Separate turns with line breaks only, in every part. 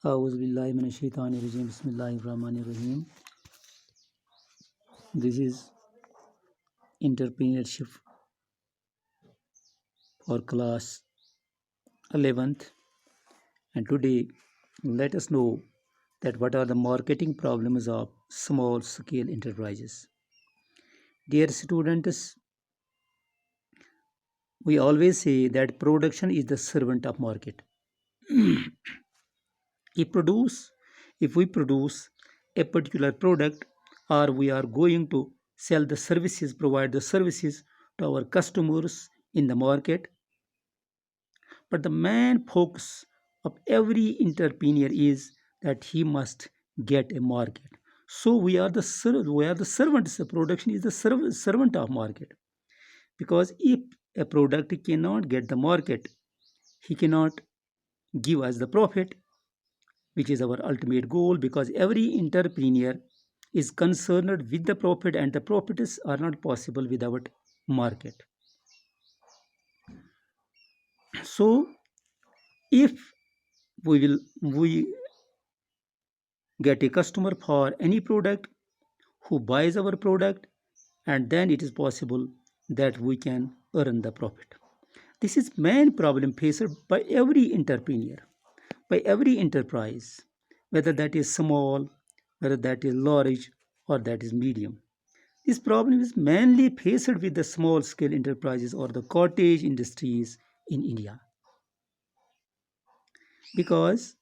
Auzubillahiminash-shaytanir-rajim. Bismillahir-rahmanir-rahim. This is entrepreneurship for class 11th, and today let us know that what are the marketing problems of small scale enterprises. Dear students, we always say that production is the servant of market. if we produce a particular product, or we are going to sell the services, provide the services to our customers in the market, but the main focus of every entrepreneur is that he must get a market. So we are the servants. The production is the servant of market, because if a product cannot get the market, he cannot give us the profit, which is our ultimate goal, because every entrepreneur is concerned with the profit, and the profits are not possible without market. So if we get a customer for any product who buys our product, and then it is possible that we can earn the profit. This is main problem faced by every entrepreneur, by every enterprise, whether that is small, whether that is large, or that is medium. This problem is mainly faced with the small scale enterprises or the cottage industries in India, because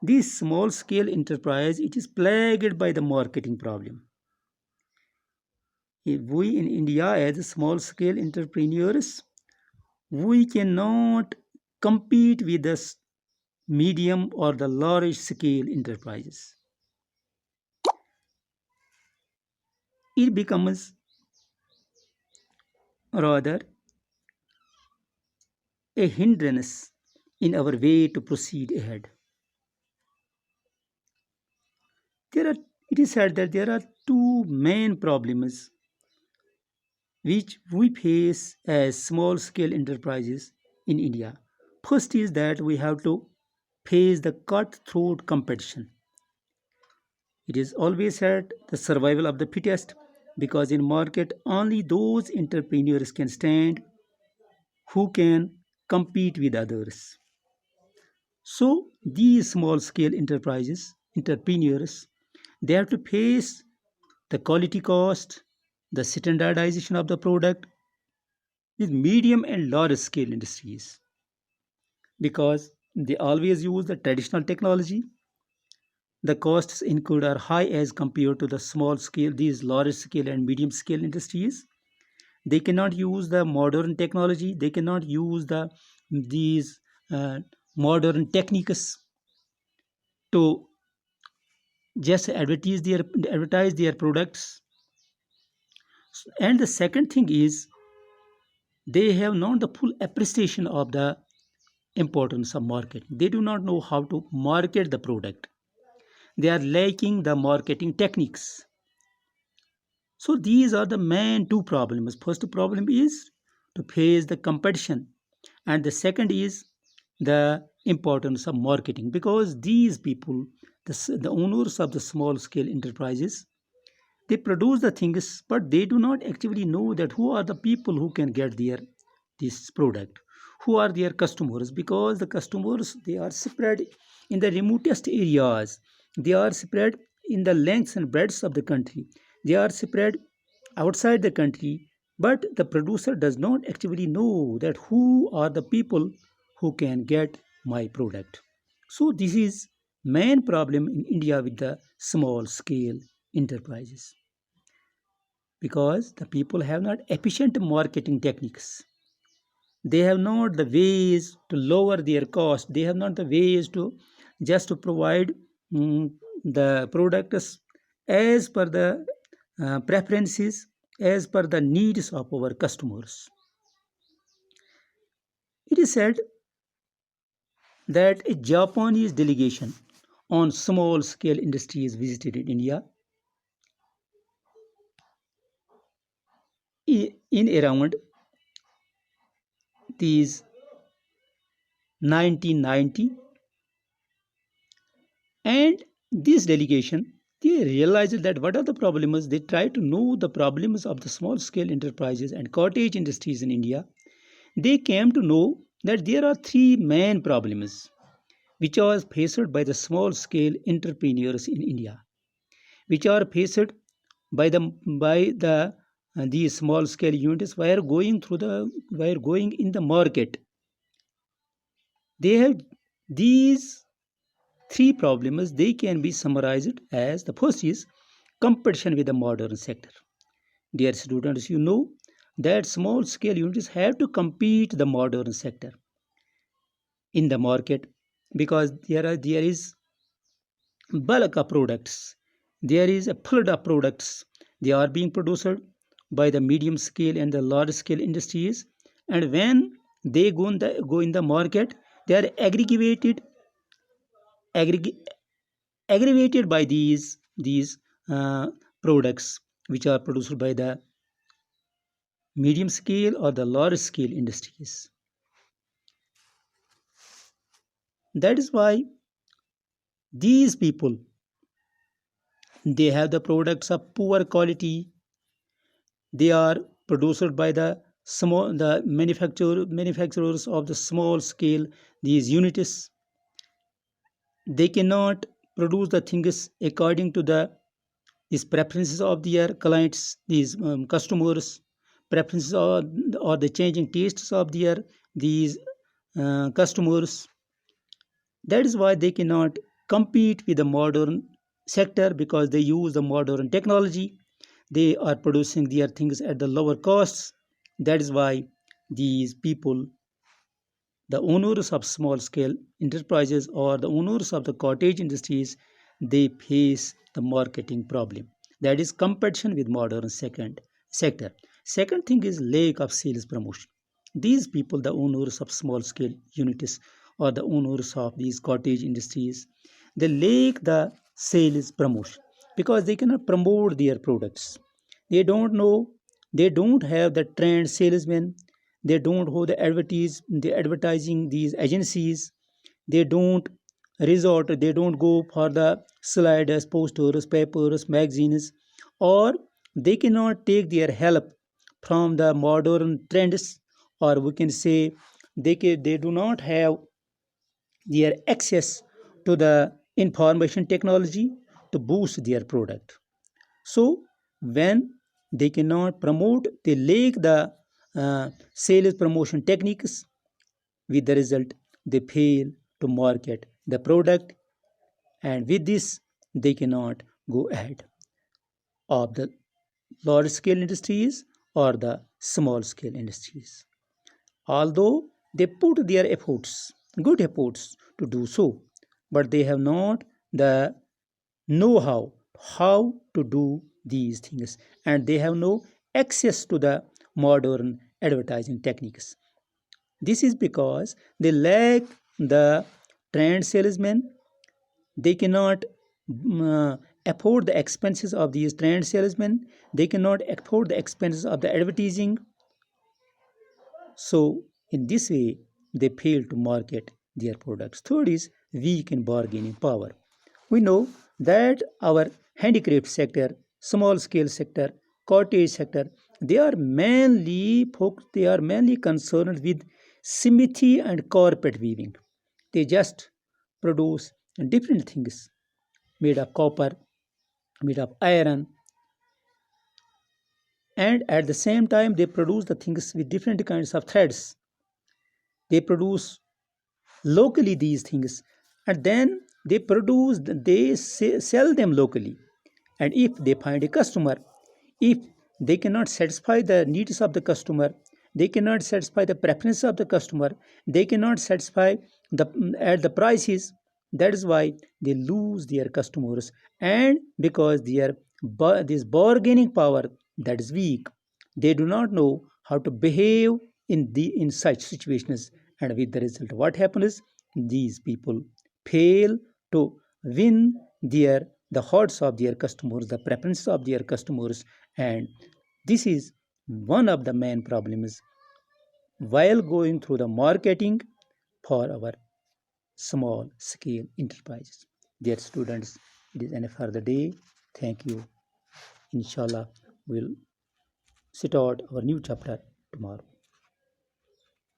this small scale enterprise, it is plagued by the marketing problem. If we in India as small scale entrepreneurs, we cannot compete with the medium or the large scale enterprises. It becomes rather a hindrance in our way to proceed ahead. It is said that there are two main problems which we face as small scale enterprises in India. First is that we have to face the cutthroat competition. It is always said the survival of the fittest, because in market only those entrepreneurs can stand who can compete with others. So these small scale entrepreneurs, they have to face the quality cost, the standardization of the product with medium and large scale industries, because they always use the traditional technology. The costs incurred are high as compared to the small scale, these large scale and medium scale industries. They cannot use the modern technology. They cannot use these modern techniques to just advertise their products. And the second thing is they have not the full appreciation of the importance of marketing. They do not know how to market the product. They are lacking the marketing techniques. So these are the main two problems. First problem is to face the competition, and the second is the importance of marketing, because these people, the owners of the small scale enterprises, they produce the things, but they do not actually know that who are the people who can get this product, who are their customers, because the customers, they are spread in the remotest areas. They are spread in the lengths and breadths of the country. They are spread outside the country, but the producer does not actually know that who are the people who can get my product. So this is main problem in India with the small scale enterprises, because the people have not efficient marketing techniques. They have not the ways to lower their cost. They have not the ways to just to provide the products as per the preferences, as per the needs of our customers. It is said that a Japanese delegation on small scale industries visited India in around these 1990, And this delegation, they realized that what are the problems. They try to know the problems of the small scale enterprises and cottage industries in India. They came to know that there are three main problems which are faced by the small scale entrepreneurs in India, which are faced by the these small scale units while going in the market. They have these three problems. They can be summarized as: the first is competition with the modern sector. Dear students, you know that small scale units have to compete the modern sector in the market, because there is bulk of products. There is a flood of products. They are being produced by the medium scale and the large scale industries. And when they go in the market, they are aggreg- aggravated by these products which are produced by the medium scale or the large scale industries. That is why these people, they have the products of poor quality. They are produced by the manufacturers of the small scale these units. They cannot produce the things according to these preferences of their clients, these customers preferences, or the changing tastes of these customers. That is why they cannot compete with the modern sector, because they use the modern technology. They are producing their things at the lower costs. That is why these people, the owners of small scale enterprises or the owners of the cottage industries, they face the marketing problem. That is competition with modern second sector. Second thing is lack of sales promotion. These people, the owners of small scale units or the owners of these cottage industries, they lack the sales promotion because they cannot promote their products. They don't know, they don't have the trained salesmen. They don't hold the advertising these agencies. They don't they don't go for the sliders, posters, papers, magazines, or they cannot take their help from the modern trends, or we can say they do not have their access to the information technology to boost their product. So when they cannot promote, they lack the sales promotion techniques. With the result, they fail to market the product, and with this, they cannot go ahead of the large scale industries or the small scale industries. Although they put their efforts, good efforts to do so, but they have not the know how to do these things, and they have no access to the modern advertising techniques. This is because they lack the trained salesmen. They cannot afford the expenses of these trained salesmen. They cannot afford the expenses of the advertising. So, in this way, they fail to market their products. Third is weak in bargaining power. We know that our handicraft sector, small scale sector, cottage sector, they are mainly concerned with smithy and carpet weaving. They just produce different things made of copper, made of iron, and at the same time they produce the things with different kinds of threads. They produce locally these things, and then they sell them locally. And if they find a customer, if they cannot satisfy the needs of the customer, they cannot satisfy the preference of the customer, they cannot satisfy the at the prices. That is why they lose their customers, and because this bargaining power that is weak, they do not know how to behave in such situations. And with the result, what happens, these people fail to win the hearts of their customers, the preferences of their customers. And this is one of the main problems while going through the marketing for our small scale enterprises. Dear students, it is enough for the day. Thank you. Inshallah, we'll start our new chapter tomorrow.